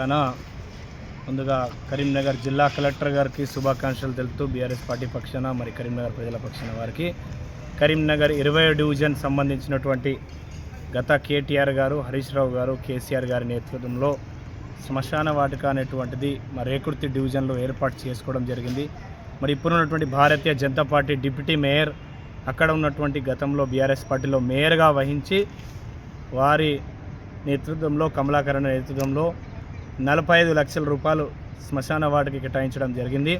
తెలంగాణ ముందుగా కరీంనగర్ జిల్లా కలెక్టర్ గారికి శుభాకాంక్షలు తెలుపుతూ బీఆర్ఎస్ పార్టీ పక్షాన మరి కరీంనగర్ ప్రజల పక్షాన వారికి కరీంనగర్ 20 డివిజన్ సంబంధించినటువంటి గత కేటీఆర్ గారు, హరీష్ రావు గారు, కేసీఆర్ గారి నేతృత్వంలో శ్మశాన వాటిక అనేటువంటిది మరి రేకుర్తి డివిజన్లో ఏర్పాటు చేసుకోవడం జరిగింది. మరి ఇప్పుడున్నటువంటి Bharatiya Janata party deputy mayor అక్కడ ఉన్నటువంటి గతంలో బీఆర్ఎస్ పార్టీలో మేయర్గా వహించి వారి నేతృత్వంలో కమలాకరణ నేతృత్వంలో 45 లక్షల రూపాయలు శ్మశాన వాటికి కేటాయించడం జరిగింది.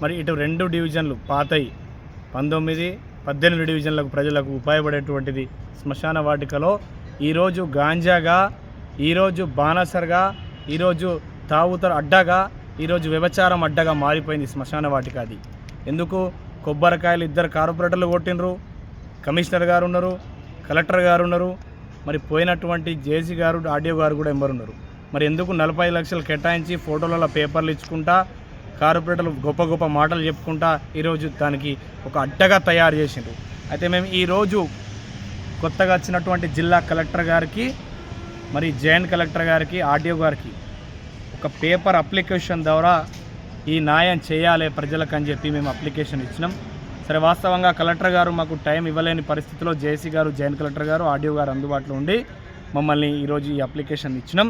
మరి ఇటు 2 డివిజన్లు పాతయి 19, 18 డివిజన్లకు ప్రజలకు ఉపయోగపడేటువంటిది శ్మశాన వాటికలో ఈరోజు గాంజాగా, ఈరోజు బానసర్గా, ఈరోజు తాగుతర అడ్డగా, ఈరోజు వ్యభిచారం అడ్డగా మారిపోయింది శ్మశాన వాటిక. అది ఎందుకు? కొబ్బరికాయలు 2 కార్పొరేటర్లు కొట్టినరు, కమిషనర్ గారు ఉన్నారు, కలెక్టర్ గారు ఉన్నారు, మరి పోయినటువంటి జేసీ గారు, ఆర్డీఓ గారు కూడా ఎంబరున్నారు. మరి ఎందుకు 45 లక్షలు కేటాయించి ఫోటోలలో పేపర్లు ఇచ్చుకుంటా కార్పొరేటర్లు గొప్ప గొప్ప మాటలు చెప్పుకుంటా ఈరోజు దానికి ఒక అడ్డగా తయారు చేసిండ్రు. అయితే మేము ఈరోజు కొత్తగా వచ్చినటువంటి జిల్లా కలెక్టర్ గారికి, మరి జాయింట్ కలెక్టర్ గారికి, ఆర్డీఓ గారికి ఒక పేపర్ అప్లికేషన్ ద్వారా ఈ న్యాయం చేయాలి ప్రజలకు అని చెప్పి మేము అప్లికేషన్ ఇచ్చినాం. సరే, వాస్తవంగా కలెక్టర్ గారు మాకు టైం ఇవ్వలేని పరిస్థితిలో జేసీ గారు, జాయింట్ కలెక్టర్ గారు, ఆర్డీఓ గారు అందుబాటులో ఉండి మమ్మల్ని ఈరోజు ఈ అప్లికేషన్ ఇచ్చినాం.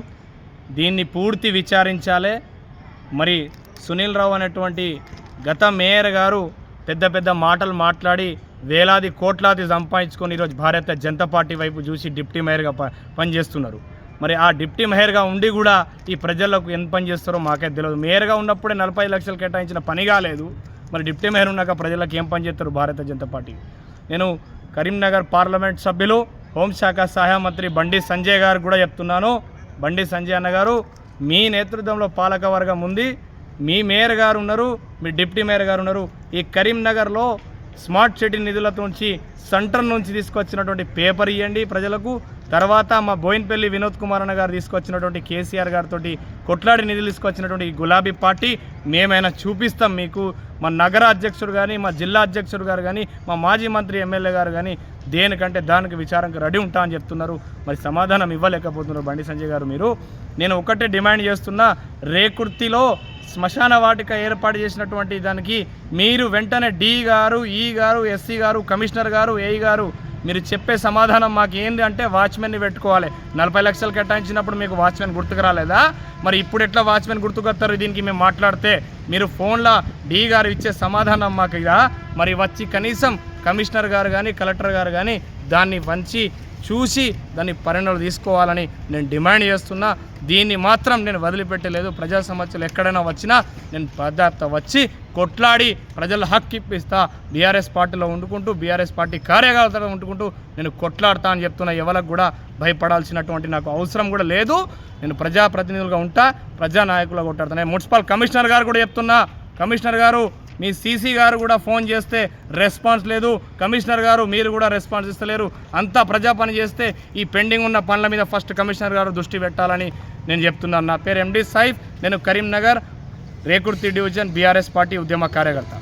దీన్ని పూర్తి విచారించాలి. మరి సునీల్ రావు అనేటువంటి గత మేయర్ గారు పెద్ద పెద్ద మాటలు మాట్లాడి వేలాది కోట్లాది సంపాదించుకొని ఈరోజు భారతీయ జనతా పార్టీ వైపు చూసి డిప్యూటీ మేయర్గా పనిచేస్తున్నారు. మరి ఆ డిప్యూటీ మేయర్గా ఉండి కూడా ఈ ప్రజలకు ఎంత పని చేస్తారో మాకే తెలియదు. మేయర్గా ఉన్నప్పుడే 45 లక్షలు కేటాయించిన పని కాలేదు. మరి డిప్యూటీ మేయర్ ఉన్నాక ప్రజలకు ఏం పని చేస్తారు భారతీయ జనతా పార్టీ? నేను కరీంనగర్ పార్లమెంట్ సభ్యులు, హోంశాఖ సహాయ మంత్రి బండి సంజయ్ గారు కూడా చెప్తున్నాను. బండి సంజయ్ అన్న గారు, మీ నేతృత్వంలో పాలక వర్గం ఉంది, మీ మేయర్ గారు ఉన్నారు, మీ డిప్యూటీ మేయర్ గారు ఉన్నారు. ఈ కరీంనగర్లో స్మార్ట్ సిటీ నిధులతో నుంచి సెంటర్ నుంచి తీసుకొచ్చినటువంటి పేపర్ ఇవ్వండి ప్రజలకు. తర్వాత మా బోయిన్పల్లి వినోద్ కుమార్ అన్న గారు తీసుకొచ్చినటువంటి కేసీఆర్ గారితో కొట్లాడి నిధులు తీసుకొచ్చినటువంటి ఈ గులాబీ పార్టీ మేమైనా చూపిస్తాం మీకు. మా నగర అధ్యక్షుడు కానీ, మా జిల్లా అధ్యక్షుడు గారు కానీ, మా మాజీ మంత్రి ఎమ్మెల్యే గారు కానీ దేనికంటే దానికి విచారంగా రెడీ ఉంటా అని చెప్తున్నారు. మరి సమాధానం ఇవ్వలేకపోతున్నారు బండి సంజయ్ గారు. నేను ఒకటే డిమాండ్ చేస్తున్నా, రేకుర్తిలో శ్మశాన వాటిక ఏర్పాటు చేసినటువంటి దానికి మీరు వెంటనే డి గారు, ఈ గారు, ఎస్సీ గారు, కమిషనర్ గారు, ఏఈ గారు మీరు చెప్పే సమాధానం మాకు ఏంది అంటే వాచ్మెన్ని పెట్టుకోవాలి. 40 లక్షలు కేటాయించినప్పుడు మీకు వాచ్మెన్ గుర్తుకు రాలేదా? మరి ఇప్పుడు ఎట్లా వాచ్మెన్ గుర్తుకొస్తారు? దీనికి మేము మాట్లాడితే మీరు ఫోన్లో డి గారు ఇచ్చే సమాధానం మాకు ఇదా? మరి వచ్చి కనీసం కమిషనర్ గారు కానీ, కలెక్టర్ గారు కానీ దాన్ని వంచి చూసి దాన్ని పరిణామాలు తీసుకోవాలని నేను డిమాండ్ చేస్తున్నా. దీన్ని మాత్రం నేను వదిలిపెట్టలేదు. ప్రజా సమస్యలు ఎక్కడైనా వచ్చినా నేను పదార్థ వచ్చి కొట్లాడి ప్రజల హక్కు ఇప్పిస్తా. బీఆర్ఎస్ పార్టీలో ఉండుకుంటూ, బీఆర్ఎస్ పార్టీ కార్యకర్తగా ఉండుకుంటూ నేను కొట్లాడతా అని చెప్తున్నా. ఎవరికి కూడా భయపడాల్సినటువంటి నాకు అవసరం కూడా లేదు. నేను ప్రజాప్రతినిధులుగా ఉంటా, ప్రజానాయకులుగా కొట్లాడుతున్నా. మున్సిపల్ కమిషనర్ గారు కూడా చెప్తున్నా, కమిషనర్ గారు మీ సీసీ గారు కూడా ఫోన్ చేస్తే రెస్పాన్స్ లేదు, కమిషనర్ గారు మీరు కూడా రెస్పాన్స్ ఇస్తలేరు. అంతా ప్రజా పని చేస్తే ఈ పెండింగ్ ఉన్న పనుల మీద ఫస్ట్ కమిషనర్ గారు దృష్టి పెట్టాలని నేను చెప్తున్నాను. నా పేరు ఎండి సైఫ్, నేను Karimnagar Rekurthi division BRS party ఉద్యమ కార్యకర్త.